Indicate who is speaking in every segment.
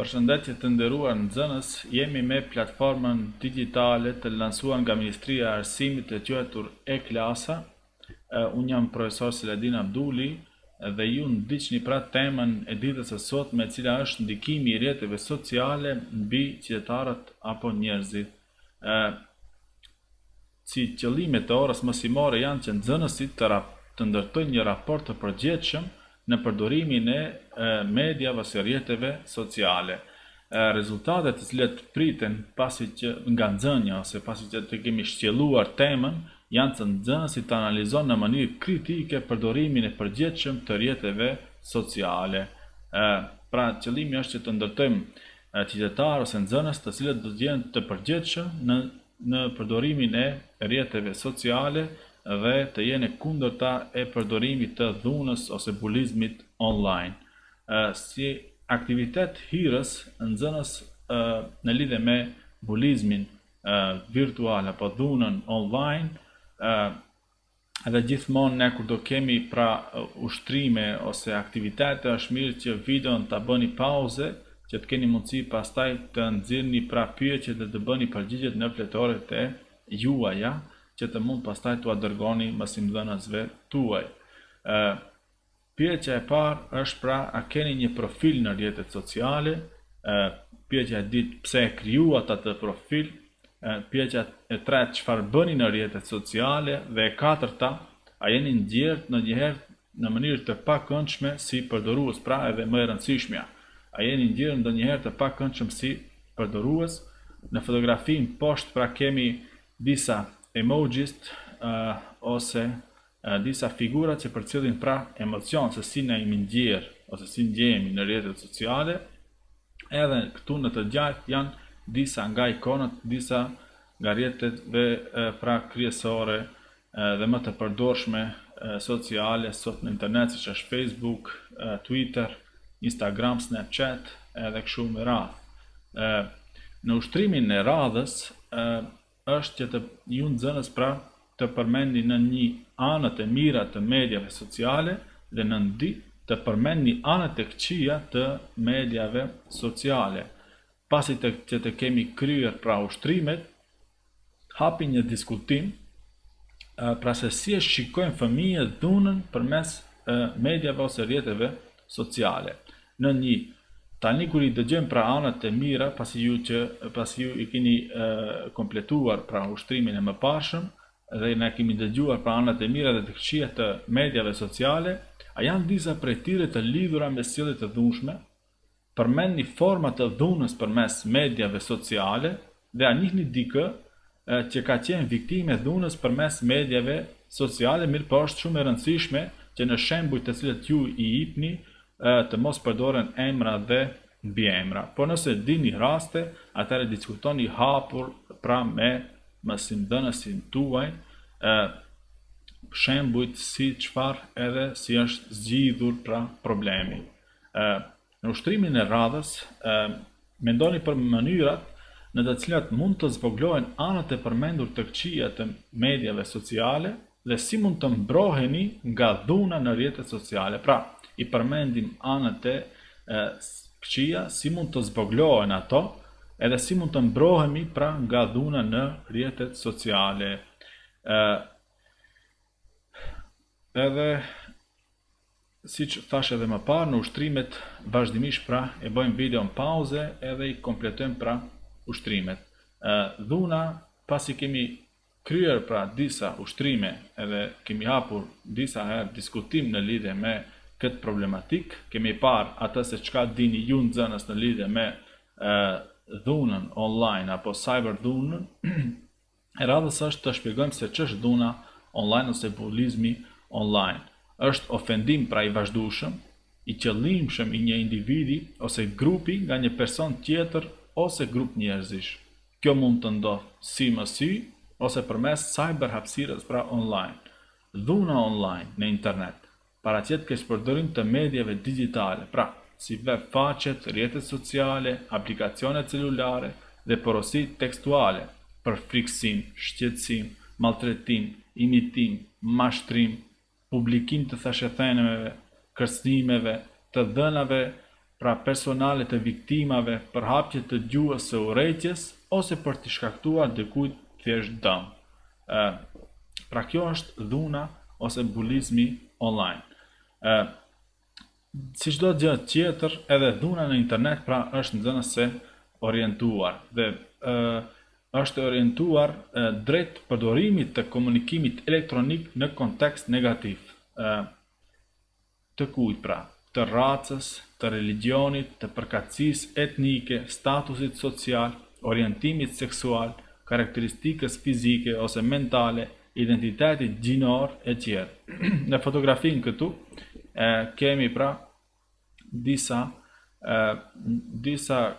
Speaker 1: Përshëndetje të nderuar nxënës, jemi me platformën digjitale të lansuar nga Ministria e Arsimit e quajtur e-klasa. Unë jam profesor Seladin Abdulli dhe ju ndiqni pra temën e ditës së sotme, e cila është ndikimi i rrjeteve sociale mbi qytetarët apo njerëzit. Si qëllimet e orës mësimore janë që nxënësit të ndërtojnë një raport të përgjithshëm në përdorimin e mediave ose rrjeteve sociale. Rezultatet të cilat priten pasi që nga nxënja ose pasi që të kemi shqelluar temën janë që nxënësi të analizon në mënyrë kritike përdorimin e përgjithshëm të rrjeteve sociale. Pra qëllimi është që të ndërtojmë qytetarë ose nxënës të cilët do të jenë të përgjithshëm në përdorimin e rrjeteve sociale dhe të jenë kundërta e përdorimit të dhunës ose bulizmit online. Si aktivitet hirës, nxënës në lidhje me bulizmin virtual apo dhunën online, edhe gjithmonë ne kur do kemi pra ushtrime ose aktivitete, është mirë që videon ta bëni pauze, që të keni mundësi pastaj të nxirrni pra pyetjet dhe të bëni përgjigjet në fletëoret e juaja, që të mund pastaj t'u dërgoni mësimdhënësve tuaj. Pyetja e parë është pra, a keni një profil në rrjetet sociale? Pyetja e dytë, pse e krijuat atë profil? Pyetja e tretë, çfarë bëni në rrjetet sociale? Dhe e katërta, a jeni ndjerë ndonjëherë në mënyrë të pakëndshme si përdorues, pra edhe më e rëndësishmja. A jeni ndjerë ndonjëherë të pakëndshëm si përdorues? Në fotografinë poshtë pra kemi disa emojis ose disa figura që përcjellin pra emocion se si ne jemi ndjerë ose si ndjehemi në rrjetet sociale. Edhe këtu në të djathtë janë disa nga ikonat, disa nga rrjetet pra kryesore dhe më të përdorshme sociale sot në internet, siç është Facebook, Twitter, Instagram, Snapchat edhe kështu me radhë. Në ushtrimin e radhës është që të ju nxënës pra të përmendni në një anët e mira të mediave sociale dhe në ndi të përmendni anët e këqija të mediave sociale. Pasi që të kemi kryer pra ushtrimet, hapi një diskutim pra se si e shikojnë fëmijët dhunën përmes mediave ose rrjeteve sociale. Në një tani kur i dëgjojmë pra anët e mira, pasi ju i keni kompletuar pra ushtrimin e mëparshëm dhe ne kemi dëgjuar pra anët e mira dhe të këqija të mediave sociale, a janë disa prej tyre të lidhura me sjellje të dhunshme? Përmendni forma të dhunës përmes mediave sociale dhe a njihni dikë që ka qenë viktime dhunës përmes mediave sociale, mirë po është shumë e rëndësishme që në shembuj të cilët ju i jepni të mos përdoren emra dhe mbiemra. Po nëse dini raste, atëherë diskutoni hapur pra me mësimdhënësin tuaj shembujt si çfarë edhe si është zgjidhur pra problemi. Në ushtrimin e radhës, mendoni për mënyrat në të cilat mund të zvoglohen anët e përmendur të këqija të mediave sociale dhe si mund të mbroheni nga dhuna në rrjetet sociale. Pra, i përmendim anët e këqija, si mund të zvoglohen ato, edhe si mund të mbrohemi pra nga dhuna në rrjetet sociale. Edhe si që thash edhe më parë, në ushtrimet vazhdimisht pra e bëjmë video në pauze edhe i kompletojmë pra ushtrimet. Dhuna, pasi kemi kryer pra disa ushtrime edhe kemi hapur disa herë diskutim në lidhje me këtë problematik, kemi parë atë se çka dini ju nxënës në lidhje me dhunën online apo cyber dhunën. E radhës është të shpjegojmë se ç'është dhuna online ose bulizmi online. Është ofendim pra i vazhdueshëm, i qëllimshëm i një individi ose grupi nga një person tjetër ose grup njerëzish. Kjo mund të ndodhë si më sy ose përmes cyber hapësirës pra online. Dhuna online në internet paraqet keq përdorim të mediave digjitale, pra si web faqet, rrjetet sociale, aplikacionet celulare dhe porosi tekstuale për frikësim, shqetësim, maltretim, imitim, mashtrim, publikim të thashetheneve, kërcënimeve, të dhënave pra personale të viktimave për hapje të gjuhës së urrëties ose për të shkaktuar dikujt thjesht dëm. Pra kjo është dhuna ose bulizmi online. Si çdo gjë tjetër, edhe dhuna në internet pra është nxënëse orientuar dhe është orientuar drejt përdorimit të komunikimit elektronik në kontekst negativ. Të kujt pra? Të racës, të religionit, të përkatësisë etnike, statusit social, orientimit seksual, karakteristikës fizike ose mentale, identitetit gjinor e tjerë. Në fotografinë këtu kemi pra disa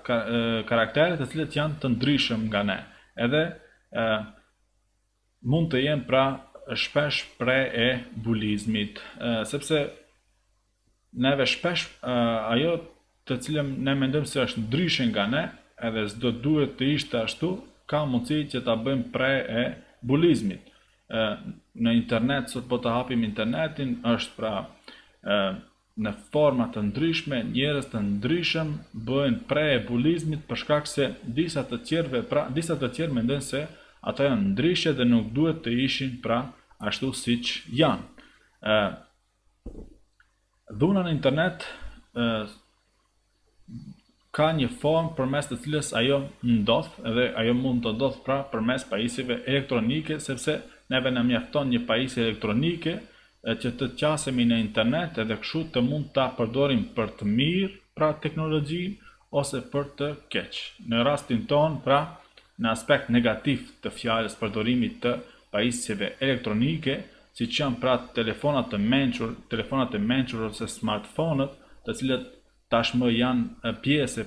Speaker 1: karaktere të cilët janë të ndryshëm nga ne. Edhe mund të jenë pra shpesh pre e bulizmit, sepse neve shpesh ajo të cilën ne mendojmë se është ndryshe nga ne, edhe s'do duhet të ishte ashtu, ka mundësi që ta bëjmë pre e bulizmit. Në internet, sot po të hapim internetin, është pra në forma të ndryshme, njerëz të ndryshëm bëjnë pre e bulizmit për shkak se disa të tjerë mendojnë se ata janë ndryshe dhe nuk duhet të ishin pra ashtu siç janë. Dhuna në internet ka një formë përmes të cilës ajo ndodh, edhe ajo mund të ndodh pra përmes pajisjeve elektronike, sepse neve na mjafton një pajisje elektronike që të qasemi në internet edhe kështu të mund ta përdorim për të mirë pra teknologjinë ose për të keq. Në rastin ton pra në aspekt negativ të fjalës përdorimit të pajisjeve elektronike, siç janë pra telefonat e mençur ose smartphone-ët, të cilët tashmë janë pjesë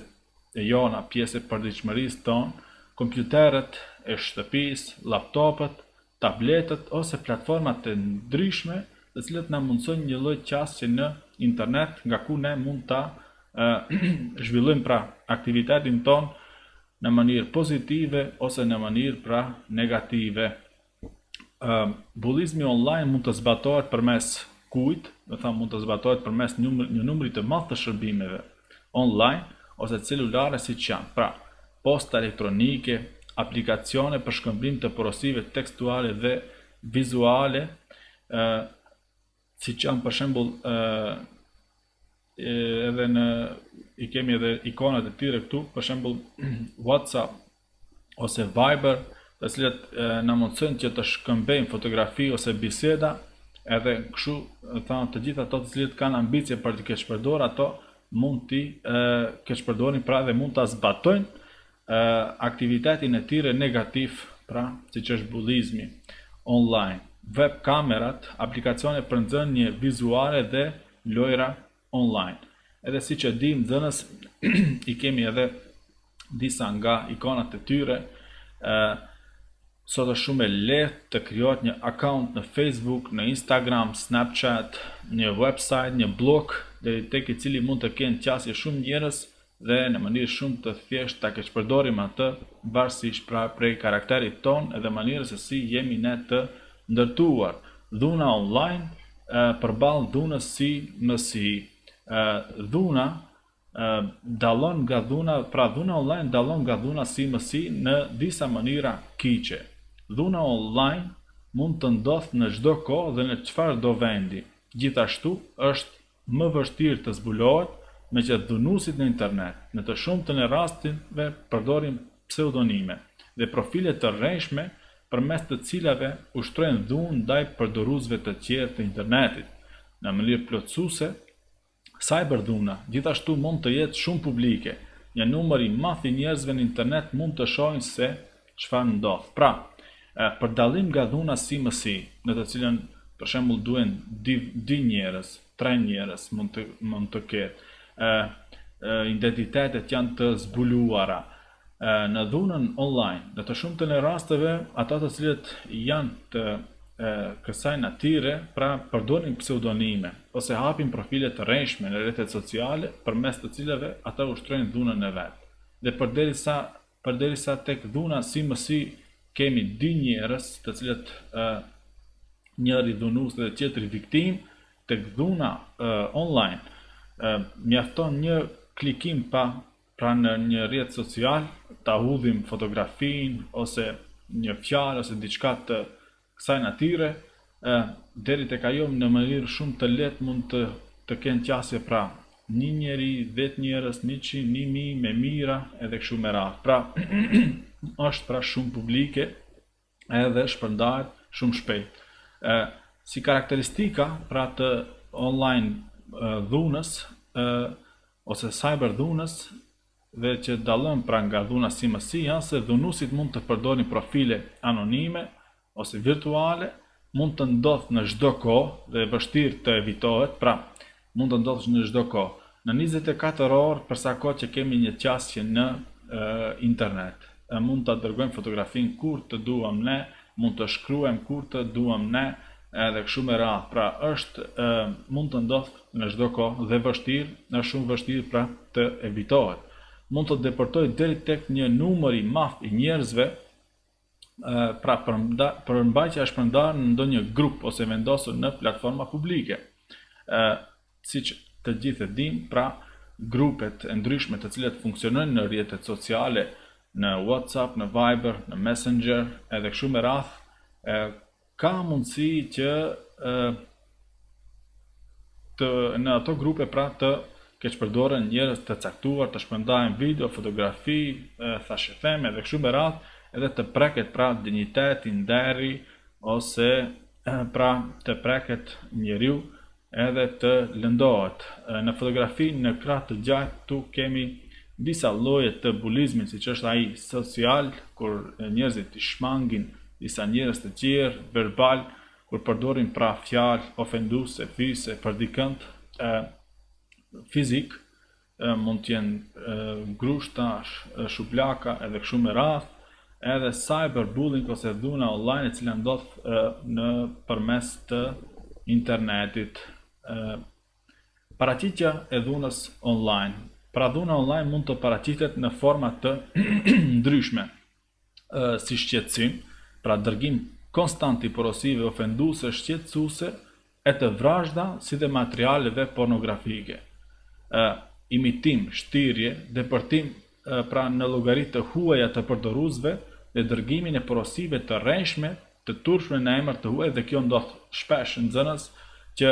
Speaker 1: e jona, pjesë e përditshmërisë tonë, kompjuterët e shtëpisë, laptopët, tabletët ose platformat të ndryshme, të cilët na mundsojnë një lloj qasje në internet, nga ku ne mund ta zhvillojmë pra aktivitetin ton në mënyrë pozitive ose në mënyrë pra negative. Bullizmi online mund të zbatohet përmes kujt, mund të zbatohet përmes një numri të madh të shërbimeve online ose celulare siç janë, pra posta elektronike, aplikacione për shkëmbim të porosive tekstuale dhe vizuale, siç janë për shembull edhe i kemi edhe ikonat e tyre këtu, për shembull WhatsApp ose Viber, të cilët na mundsojnë që të shkëmbejmë fotografi ose biseda, edhe kështu të gjitha ato të cilët kanë ambicie për të keqpërdorur ato mund t'i keqpërdorin pra dhe mund ta zbatojnë aktivitetin e tyre negativ, pra siç është bullizmi online. Web kamerat, aplikacione për nxënje vizuale dhe lojra online. Edhe siç e dim nxënës i kemi edhe disa nga ikonat e tyre. Sot është shumë e lehtë të krijohet një account në Facebook, në Instagram, Snapchat, një website, një blog, deri tek i cili mund të kenë qasje shumë njerëz dhe në mënyrë shumë të thjeshtë ta keqpërdorim atë varësisht pra prej karakterit ton edhe mënyrës se si jemi ne të ndërtuar. Dhuna online përballë dhunës si mësi. Dhuna dallon nga dhuna, pra dhuna online dallon nga dhuna si mësi në disa mënyra kyçe. Dhuna online mund të ndodhë në çdo kohë dhe në çfarëdo vendi. Gjithashtu është më vështirë të zbulohet me që dhunuesit në internet, në të shumtën e rasteve përdorin pseudonime dhe profile të rrejshme përmes të cilave ushtrojnë dhunë ndaj përdoruesve të tjerë të internetit. Në mënyrë plotësuese, cyberdhuna gjithashtu mund të jetë shumë publike. Një numër i madh i njerëzve në internet mund të shohin se çfarë ndodh. Pra, për dallim nga dhuna si mësi, në të cilën për shembull duhen 2 njerëz, 3 njerëz mund të ketë, identitetet janë të zbuluara. Në dhunën online, në të shumtën e rasteve, ata të cilët janë të kësaj natyre, pra përdorin pseudonime ose hapin profile të rrejshme në rrjetet sociale përmes të cilave ata ushtrojnë dhunën e vet. Dhe përderisa tek dhuna si mësi kemi 2 njerëz, të cilët njëri dhunues dhe tjetri viktim, tek dhuna online mjafton një klikim pra në një rrjet social, ta hudhim fotografin ose një fjalë ose diçka të kësaj natyre, deri tek ajo në mënyrë shumë të lehtë mund të kenë qasje pra 1 njeri, 10 njerëz, 100, 1000 me mira edhe kështu me radhë. Pra është pra shumë publike edhe shpërndahet shumë shpejt. Si karakteristika pra të online dhunës ose cyber dhunës dhe që dallon pra nga dhuna si mësi janë se dhunuesit mund të përdorin profile anonime ose virtuale, mund të ndodh në çdo kohë dhe vështirë të evitohet, pra mund të ndodhë në çdo kohë. Në 24 orë për sa kohë që kemi një qasje në internet, mund të dërgojmë fotografin kur të duam ne, mund të shkruajmë kur të duam ne, edhe kështu me radhë. Pra mund të ndodhë në çdo kohë dhe vështirë, është shumë vështirë pra të evitohet. Mund të deportojë deri tek një numër i madh i njerëzve, pra përmbajtja është shpërndarë në ndonjë grup ose vendosur në platforma publike. Siç të gjithë e dimë, pra grupet e ndryshme të cilat funksionojnë në rrjetet sociale, në WhatsApp, në Viber, në Messenger, edhe kështu me radhë, ka mundësi që në ato grupe pra të keq përdoren njerëz të caktuar të shpërndajnë video, fotografi, thashë theme edhe kështu me radhë, edhe të preket pra dinjiteti, nderi ose pra të preket njeriu edhe të lëndohet. Në fotografi në krah të gjatë tu kemi disa lloje të bulizmit, siç është ai social, kur njerëzit i shmangin disa njerëz të tjerë verbal, kur përdorin pra fjalë ofenduese, fyse për dikënd fizik, mund të jenë grushta, shuplaka edhe kështu me radhë, edhe cyberbullying ose dhuna online e cila ndodh në përmes të internetit. Paraqitja e dhunës online. Pra dhuna online mund të paraqitet në forma të ndryshme, si shqetësim, pra dërgim konstant i porosive ofenduese, shqetësuese, e të vrazhda si dhe materialeve pornografike. Imitim, shtirje, depërtim pra në llogaritë të huaja të përdoruesve dhe dërgimin e porosive të rreshme, të turpshme në emër të huaj, dhe kjo ndodh shpesh në nxënës që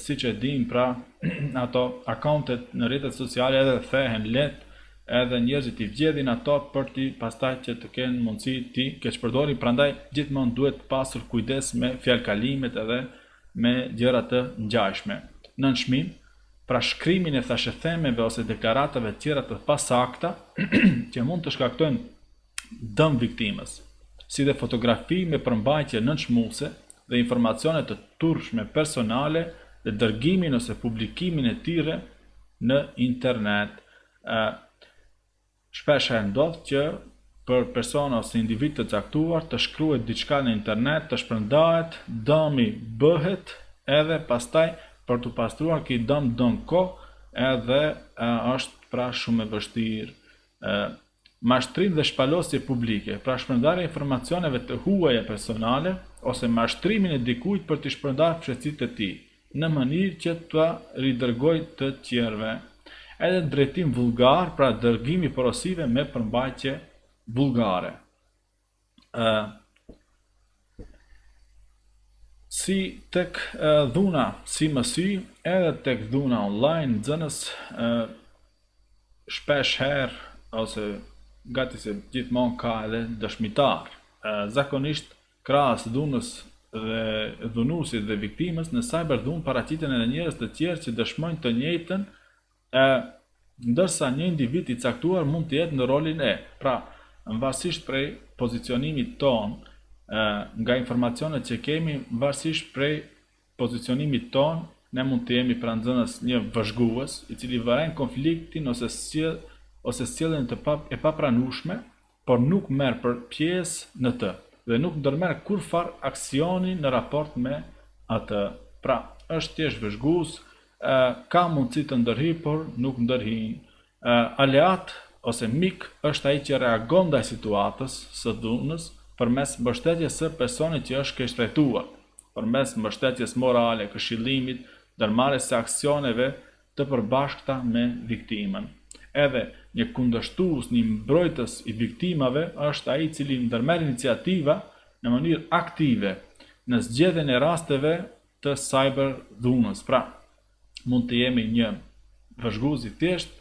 Speaker 1: siç e dim pra ato akauntet në rrjetet sociale edhe thehen lehtë, edhe njerëzit i vjedhin ato për ti pastaj që të kenë mundësi ti keq përdorin, prandaj gjithmonë duhet pasur kujdes me fjalkalimet edhe me gjëra të ngjashme. Në nënshmim, pra shkrimin e thashëthemeve ose deklaratave tjera të pasakta që mund të shkaktojnë dëm viktimës, si dhe fotografi me përmbajtje nënshmuese dhe informacione të turpshme personale dhe dërgimin ose publikimin e tyre në internet. Shpesh ndodh që për persona ose individ të caktuar të shkruhet diçka në internet, të shpërndahet, dëmi bëhet edhe pastaj për të pastruar këj dëm kohë edhe është pra shumë e vështirë. Mashtrim dhe shpalosje publike, pra shpërndarja e informacioneve të huaja personale ose mashtrimin e dikujt për të shpërndarë fshecit e tij, në mënyrë që të ridërgoj të tjerëve. Edhe drejtim vulgar, pra dërgimi porosive me përmbajtje vulgare. Si tek dhuna si mësi, edhe tek dhuna online, nxënës shpesh herë ose gati se gjithmonë ka edhe dëshmitar. Zakonisht krahas dhunës dhe dhunuesit dhe viktimës në cyberdhunë paraqiten edhe njerëz të tjerë që dëshmojnë të njëjtën, ndërsa një individ i caktuar mund të jetë në rolin e. Pra, varësisht prej pozicionimit ton, nga informacionet që kemi, varësisht prej pozicionimit ton, ne mund të jemi pra nxënës një vëzhgues, i cili vëren konfliktin ose sjelljen e papranueshme, por nuk merr për pjesë në të dhe nuk ndërmerr kurfar aksioni në raport me atë. Pra, është thjesht vëzhgues, ka mundësi të ndërhyj, por nuk ndërhyjnë. Aleat ose mik është ai që reagon ndaj situatës së dhunës përmes mbështetjes së personit që është keq trajtuar, përmes mbështetjes morale, këshillimit, ndërmarrjes së aksioneve të përbashkëta me viktimën. Edhe një kundërshtues, një mbrojtës i viktimave është ai i cili ndërmerr iniciativa në mënyrë aktive në zgjedhjen e rasteve të cyber dhunës. Pra, mund të jemi një vëzhgues i thjesht,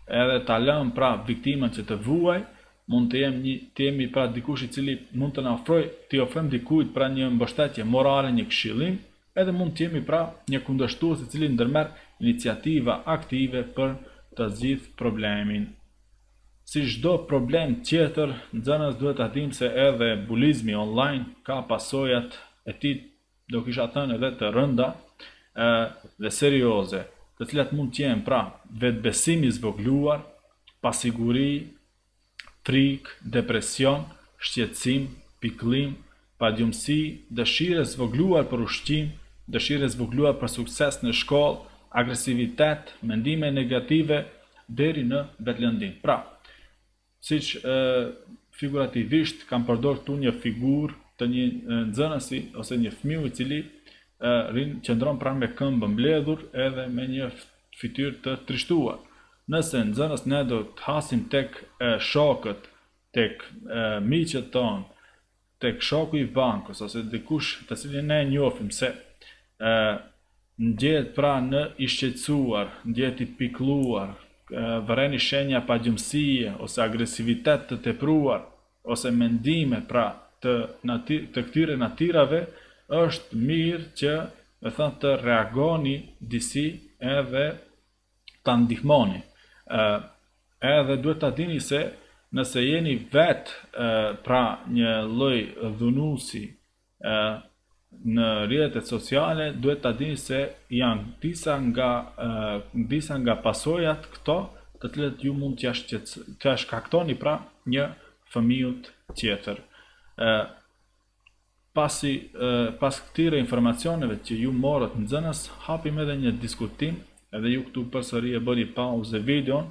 Speaker 1: edhe ta lëm pra viktimën që të vuaj, mund të jemi pra dikush i cili mund të na ofrojmë dikujt pra një mbështetje morale, një këshillim, edhe mund të jemi pra një kundërshtues i cili ndërmerr iniciativa aktive për të zgjidhur problemin. Si çdo problem tjetër, nxënës duhet ta dimë se edhe bulizmi online ka pasojat e tij, do kisha thënë edhe të rënda dhe serioze, të cilat mund të jenë pra vetbesimi i zvogëluar, pasiguri, frikë, depresion, shqetësim, pikëllim, padjumësi, dëshirë e zvogëluar për ushqim, dëshirë e zvogëluar për sukses në shkollë, agresivitet, mendime negative deri në vetlëndim. Pra, siç figurativisht kam përdorur këtu një figurë të një nxënësi ose një fëmiu i cili qëndron pranë me këmbë mbledhur edhe me një fytyrë të trishtuar. Nëse nxënës ne do të hasim tek shokët, tek miqët tonë, tek shoku i bankës ose dikush të cilin ne njohim se ndjehet pra në i shqetësuar, ndjehet i pikëlluar, vëreni shenja pagjumësie ose agresivitet të tepruar ose mendime pra të këtyre natyrave, është mirë që të reagoni disi edhe ta ndihmoni. Edhe duhet ta dini se nëse jeni pra një lloj dhunuesi në rrjetet sociale, duhet ta dini se janë disa nga pasojat këto të cilat ju mund t'ja shkaktoni pra një fëmijët tjetër. Pas këtyre informacioneve që ju morët nxënës, hapim edhe një diskutim, edhe ju këtu përsëri e bëni pauzë videon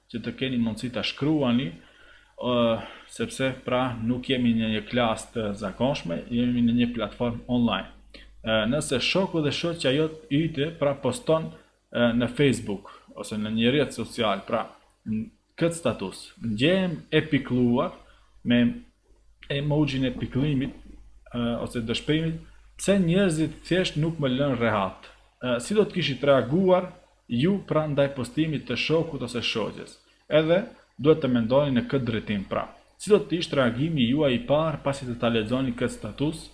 Speaker 1: që të keni mundësi ta shkruani, sepse pra nuk jemi në një klasë të zakonshme, jemi në një platformë online. Nëse shoku dhe shoqja jote pra poston në Facebook ose në një rrjet social, pra këtë status, ndjehem e pikëlluar me emogjin e pikëllimit ose dëshpërimit, pse njerëzit thjesht nuk më lënë rehat. Si do të kishit reaguar ju pra ndaj postimit të shokut ose shoqes? Edhe duhet të mendoni në këtë drejtim pra. Si do të ishte reagimi juaj i parë pasi të ta lexoni këtë status?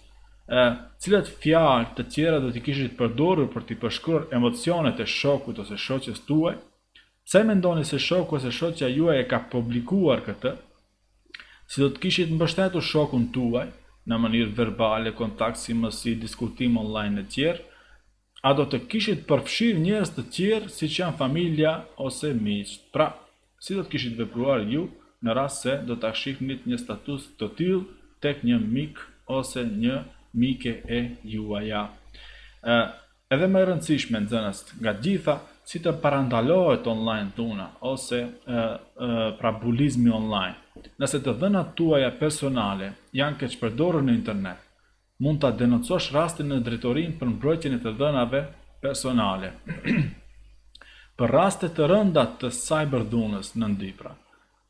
Speaker 1: Cilat fjalë të tjera do t'i kishit përdorur për t'i përshkruar emocionet e shokut ose shoqes tuaj? Pse mendoni se shoku ose shoqja juaj e ka publikuar këtë? Si do të kishit mbështetur shokun tuaj në mënyrë verbale, kontakt, si diskutim online e tjerë? A do të kishit përfshirë njerëz të tjerë siç janë familja ose miqt? Pra, si do të kishit vepruar ju në rast se do ta shihnit një status të tillë tek një mik ose një mike e juaja? Edhe më e rëndësishme nxënës nga gjitha, si të parandalohet online tuna ose pra bulizmi online. Nëse të dhënat tuaja personale janë keq përdorur në internet, mund ta denoncosh rastin në drejtorinë për mbrojtjen e të dhënave personale. Për raste të rënda të cyberdhunës në ndipra,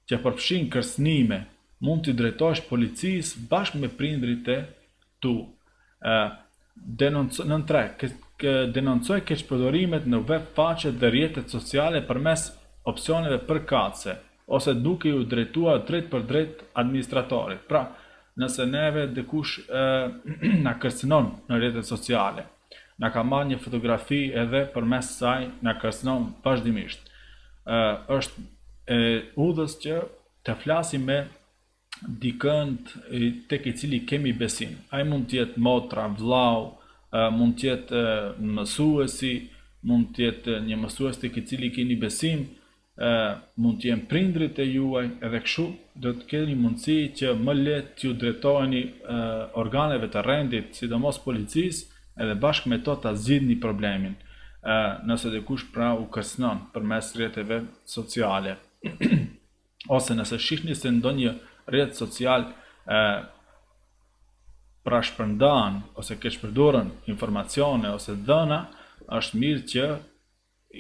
Speaker 1: që përfshin kërcënime, mund t'i drejtohesh policisë bashkë me prindrit e tu. Denoncoj keqpërdorimet në web faqet dhe rrjetet sociale përmes opsioneve përkatëse, ose duke ju drejtuar drejt për drejt administratorit. Pra, nëse neve dikush na kërcënon në rrjetet sociale, na ka marrë një fotografi edhe përmes saj na kërcënon vazhdimisht, është udhës që të flasim me dikën tek i cili kemi besim. Ai mund të jetë motra, vllau, mund të jetë mësuesi, mund të jetë një mësues tek i cili keni besim, mund të jenë prindrit e juaj, edhe kështu do të keni mundësi që më lehtë t'ju drejtoheni organeve të rendit, sidomos policisë, edhe bashkë me to ta zgjidhni problemin, nëse dikush pra u kërcënon përmes rrjeteve sociale. Ose nëse shihni se ndonjë rrjet social pra shpërndan ose keq përdoren informacione ose dhëna, është mirë që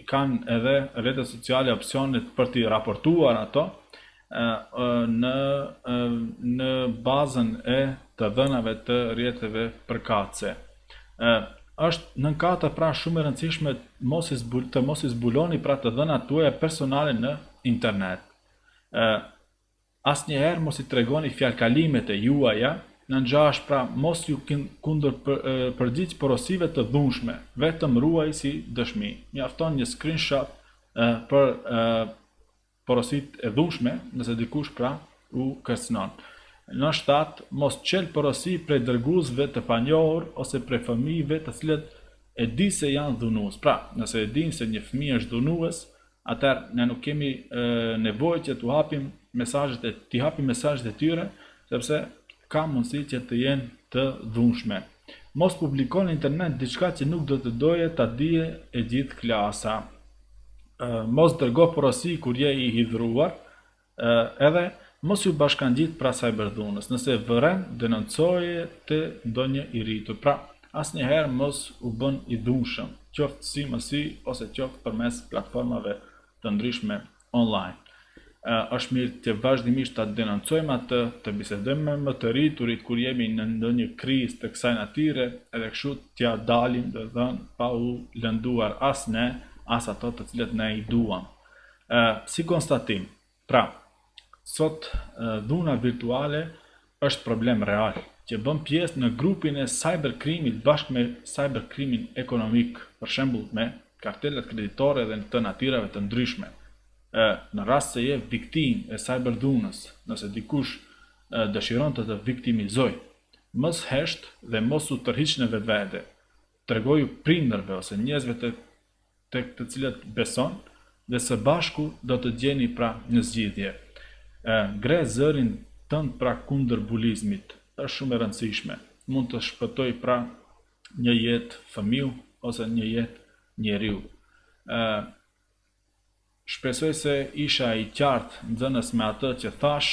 Speaker 1: kanë edhe rrjetet sociale opsionet për t'i raportuar ato në bazën e të dhënave të rrjeteve përkatëse. Është nënkate pra shumë e rëndësishme të mos i zbuloni pra të dhënat tuaja personale në internet. Asnjëherë mos i tregoni fjalkalimet e juaja në ngjash, pra mos ju kundër përgjigj porosive të dhunshme, vetëm ruaj si dëshmi. Mjafton një screenshot për porosit e dhunshme nëse dikush pra u kërcënon. Në 7, mos qel porosi prej dërguesve të panjohur ose prej fëmijëve të cilët e di se janë dhunues. Pra, nëse e din se një fëmijë është dhunues, atëherë ne nuk kemi nevojë që t'u hapim mesazhet e tyre, sepse ka mundësi që të jenë të dhunshme. Mos publikoni në internet diçka që nuk do të doje ta dije e gjithë klasa. Mos dërgo porosi kur je i hidhruar, edhe mos ju bashkangjit pra cyberdhunës. Nëse vëren, denoncoje të ndonjë i rritur. Pra, asnjëherë mos u bën i dhunshëm, qoftë si mësi ose qoftë përmes platformave të ndryshme online. Është mirë të vazhdimisht ta denoncojmë atë, të bisedojmë me më të rriturit kur jemi në ndonjë krizë të kësaj natyre, edhe kështu t'ja dalim dhe dhënë pa u lënduar as ne, as ato të cilët ne i duam. Si konstatim, pra, sot dhuna virtuale është problem real, që bën pjesë në grupin e cyberkrimit bashkë me cyberkrimin ekonomik, për shembull me kartelet kreditore dhe në të natyrave të ndryshme. Në rast se je viktim e cyberdhunës, nëse dikush dëshiron të të viktimizoj, mos hesht dhe mos u tërhiq në vetvete. Tregoju prindërve ose njerëzve të cilët beson dhe së bashku do të gjeni pra një zgjidhje. Ngre zërin tënd pra kundër bulizmit, është shumë e rëndësishme. Mund të shpëtoj pra një jetë fëmiu ose një jetë njeriu. Shpresoj se isha i qartë nxënës me atë që thash.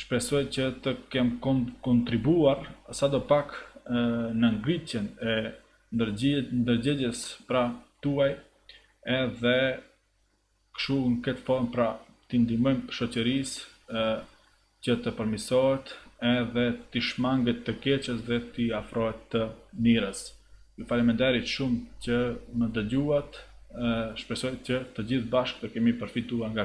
Speaker 1: Shpresoj që të kem kontribuar sadopak në ngritjen e ndërgjegjes pra tuaj, edhe kështu në këtë formë pra t'i ndihmojmë shoqërisë që të përmirësohet edhe t'i shmanget të keqes dhe t'i afrohet të mirës. Ju faleminderit shumë që më dëgjuat. Shpresoj që të gjithë bashkë të kemi përfituar nga